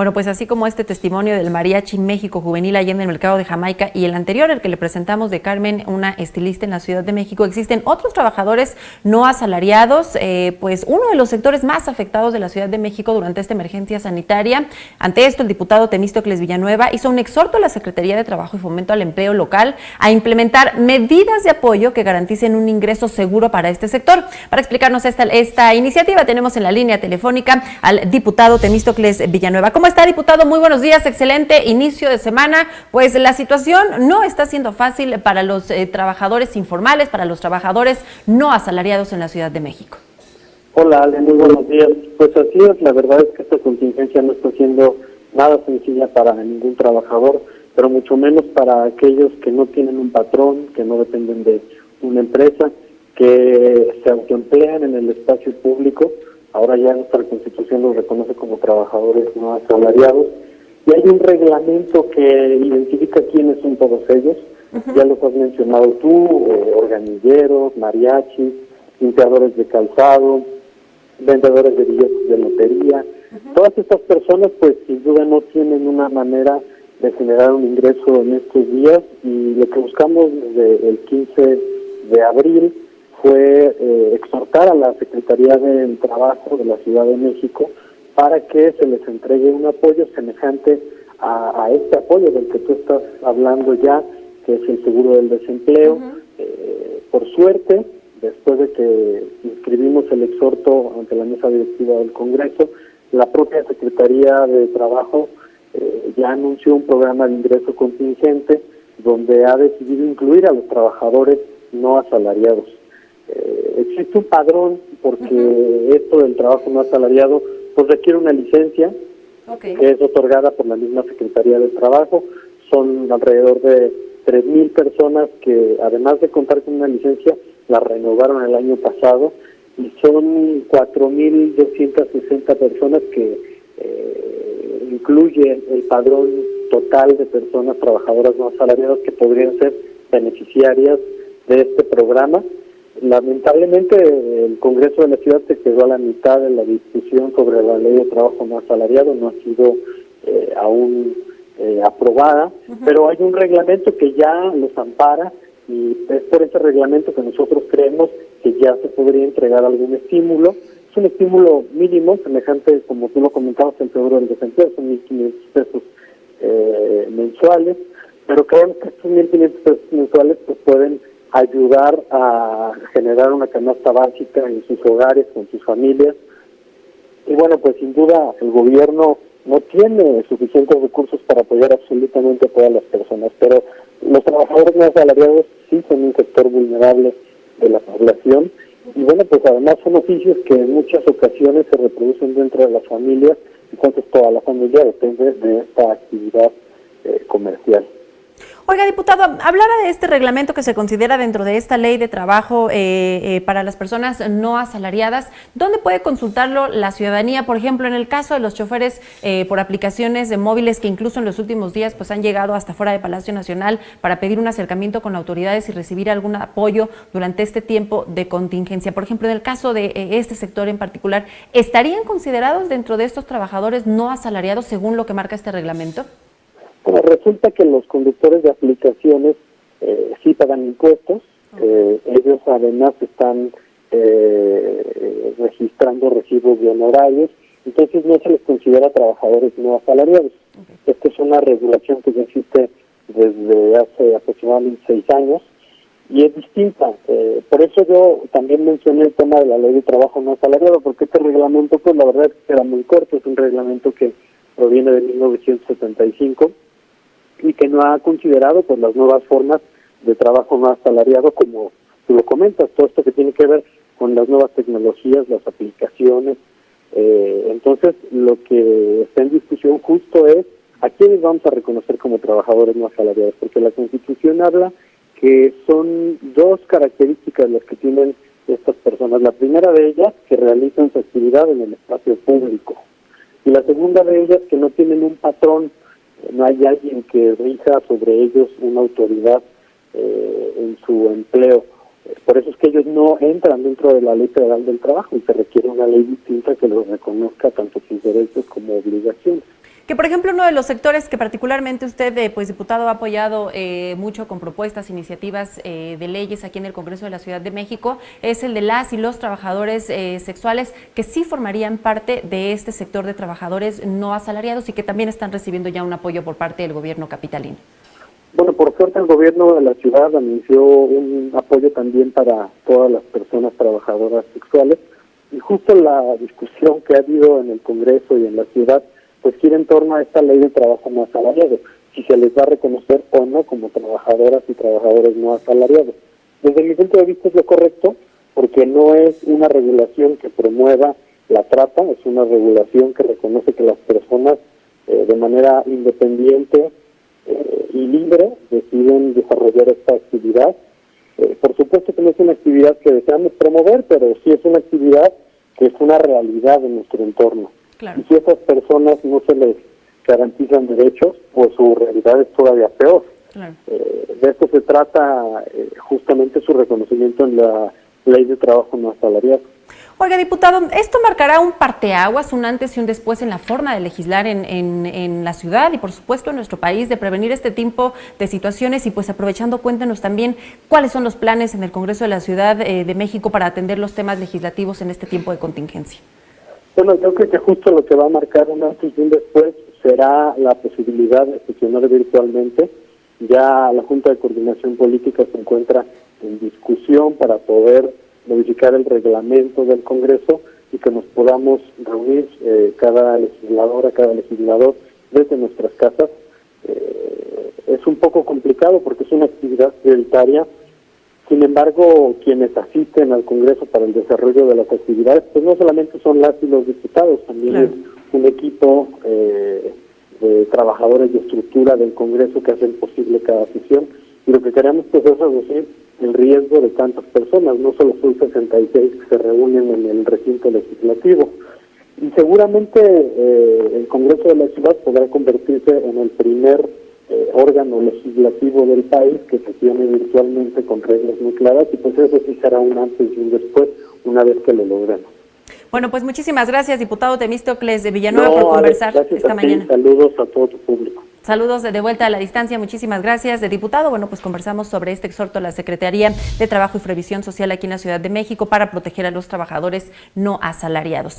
Bueno, pues así como este testimonio del Mariachi México Juvenil allá en el Mercado de Jamaica y el anterior, el que le presentamos de Carmen, una estilista en la Ciudad de México, existen otros trabajadores no asalariados, pues uno de los sectores más afectados de la Ciudad de México durante esta emergencia sanitaria. Ante esto, el diputado Temístocles Villanueva hizo un exhorto a la Secretaría de Trabajo y Fomento al Empleo local a implementar medidas de apoyo que garanticen un ingreso seguro para este sector. Para explicarnos esta iniciativa tenemos en la línea telefónica al diputado Temístocles Villanueva. ¿Cómo está, diputado? Muy buenos días, excelente inicio de semana. Pues la situación no está siendo fácil para los trabajadores informales, para los trabajadores no asalariados en la Ciudad de México. Hola, Ale, muy buenos días. Pues así es, la verdad es que esta contingencia no está siendo nada sencilla para ningún trabajador, pero mucho menos para aquellos que no tienen un patrón, que no dependen de una empresa, que se autoemplean en el espacio público. Ahora ya nuestra Constitución los reconoce como trabajadores no asalariados, y hay un reglamento que identifica quiénes son todos ellos. Ya los has mencionado tú, organilleros, mariachis, limpiadores de calzado, vendedores de billetes de lotería. Todas estas personas pues sin duda no tienen una manera de generar un ingreso en estos días, y lo que buscamos desde el 15 de abril fue exhortar a la Secretaría del Trabajo de la Ciudad de México para que se les entregue un apoyo semejante a este apoyo del que tú estás hablando ya, que es el seguro del desempleo. Por suerte, después de que inscribimos el exhorto ante la mesa directiva del Congreso, la propia Secretaría de Trabajo ya anunció un programa de ingreso contingente donde ha decidido incluir a los trabajadores no asalariados. Existe un padrón porque esto del trabajo no asalariado pues requiere una licencia que es otorgada por la misma Secretaría de Trabajo. Son alrededor de 3,000 personas que, además de contar con una licencia, la renovaron el año pasado, y son 4,260 personas que incluye el padrón total de personas trabajadoras no asalariadas que podrían ser beneficiarias de este programa. Lamentablemente el Congreso de la Ciudad se quedó a la mitad de la discusión sobre la ley de trabajo no asalariado, no ha sido aún aprobada, pero hay un reglamento que ya los ampara, y es por ese reglamento que nosotros creemos que ya se podría entregar algún estímulo. Es un estímulo mínimo, semejante, como tú lo comentabas, el seguro del desempleo, son 1,500 pesos mensuales, pero creemos que estos 1,500 pesos mensuales pues pueden ayudar a generar una canasta básica en sus hogares, con sus familias. Y bueno, pues sin duda el gobierno no tiene suficientes recursos para apoyar absolutamente a todas las personas, pero los trabajadores no asalariados sí son un sector vulnerable de la población, y bueno, pues además son oficios que en muchas ocasiones se reproducen dentro de las familias, entonces toda la familia depende de esta actividad comercial. Oiga, diputado, hablaba de este reglamento que se considera dentro de esta ley de trabajo para las personas no asalariadas. ¿Dónde puede consultarlo la ciudadanía? Por ejemplo, en el caso de los choferes por aplicaciones de móviles que incluso en los últimos días pues han llegado hasta fuera de Palacio Nacional para pedir un acercamiento con autoridades y recibir algún apoyo durante este tiempo de contingencia. Por ejemplo, en el caso de este sector en particular, ¿estarían considerados dentro de estos trabajadores no asalariados según lo que marca este reglamento? Bueno, resulta que los conductores de aplicaciones sí pagan impuestos. Ellos además están registrando recibos de honorarios, entonces no se les considera trabajadores no asalariados. Esta es una regulación que ya existe desde hace aproximadamente 6 años y es distinta. Por eso yo también mencioné el tema de la ley de trabajo no asalariado, porque este reglamento, pues la verdad es que era muy corto, es un reglamento que proviene de 1975 y que no ha considerado pues las nuevas formas de trabajo no asalariado, como tú lo comentas, todo esto que tiene que ver con las nuevas tecnologías, las aplicaciones. Entonces, lo que está en discusión justo es a quiénes vamos a reconocer como trabajadores no asalariados, porque la Constitución habla que son 2 características las que tienen estas personas. La primera de ellas, que realizan su actividad en el espacio público, y la segunda de ellas, que no tienen un patrón, no hay alguien que rija sobre ellos, una autoridad en su empleo. Por eso es que ellos no entran dentro de la Ley Federal del Trabajo y se requiere una ley distinta que los reconozca tanto sus derechos como obligaciones. Que, por ejemplo, uno de los sectores que particularmente usted, pues diputado, ha apoyado mucho con propuestas, iniciativas de leyes aquí en el Congreso de la Ciudad de México, es el de las y los trabajadores sexuales, que sí formarían parte de este sector de trabajadores no asalariados y que también están recibiendo ya un apoyo por parte del gobierno capitalino. Bueno, por suerte el gobierno de la ciudad anunció un apoyo también para todas las personas trabajadoras sexuales, y justo la discusión que ha habido en el Congreso y en la ciudad pues gira en torno a esta ley de trabajo no asalariado, si se les va a reconocer o no como trabajadoras y trabajadores no asalariados. Desde mi punto de vista es lo correcto, porque no es una regulación que promueva la trata, es una regulación que reconoce que las personas de manera independiente y libre deciden desarrollar esta actividad. Por supuesto que no es una actividad que deseamos promover, pero sí es una actividad que es una realidad en nuestro entorno. Claro. Y si a esas personas no se les garantizan derechos, pues su realidad es todavía peor. Claro. De esto se trata justamente su reconocimiento en la ley de trabajo no asalariado. Oiga, diputado, ¿esto marcará un parteaguas, un antes y un después en la forma de legislar en la ciudad y, por supuesto, en nuestro país, de prevenir este tipo de situaciones? Y pues aprovechando, cuéntenos también cuáles son los planes en el Congreso de la Ciudad de México para atender los temas legislativos en este tiempo de contingencia. Bueno, yo creo que justo lo que va a marcar un antes y un después será la posibilidad de sesionar virtualmente. Ya la Junta de Coordinación Política se encuentra en discusión para poder modificar el reglamento del Congreso y que nos podamos reunir cada legisladora, cada legislador desde nuestras casas. Es un poco complicado porque es una actividad prioritaria. Sin embargo, quienes asisten al Congreso para el desarrollo de las actividades, pues no solamente son las y los diputados, también claro, es un equipo de trabajadores de estructura del Congreso que hacen posible cada sesión. Y lo que queremos pues es reducir el riesgo de tantas personas, no solo son 66 que se reúnen en el recinto legislativo. Y seguramente el Congreso de la Ciudad podrá convertirse en el primer órgano legislativo del país que sesione virtualmente con reglas muy claras, y pues eso sí será un antes y un después una vez que lo logremos. Bueno, pues muchísimas gracias, diputado Temístocles de Villanueva, por conversar esta mañana. Saludos a todo tu público. Saludos de vuelta a la distancia, muchísimas gracias, diputado. Bueno, pues conversamos sobre este exhorto a la Secretaría de Trabajo y Previsión Social aquí en la Ciudad de México para proteger a los trabajadores no asalariados.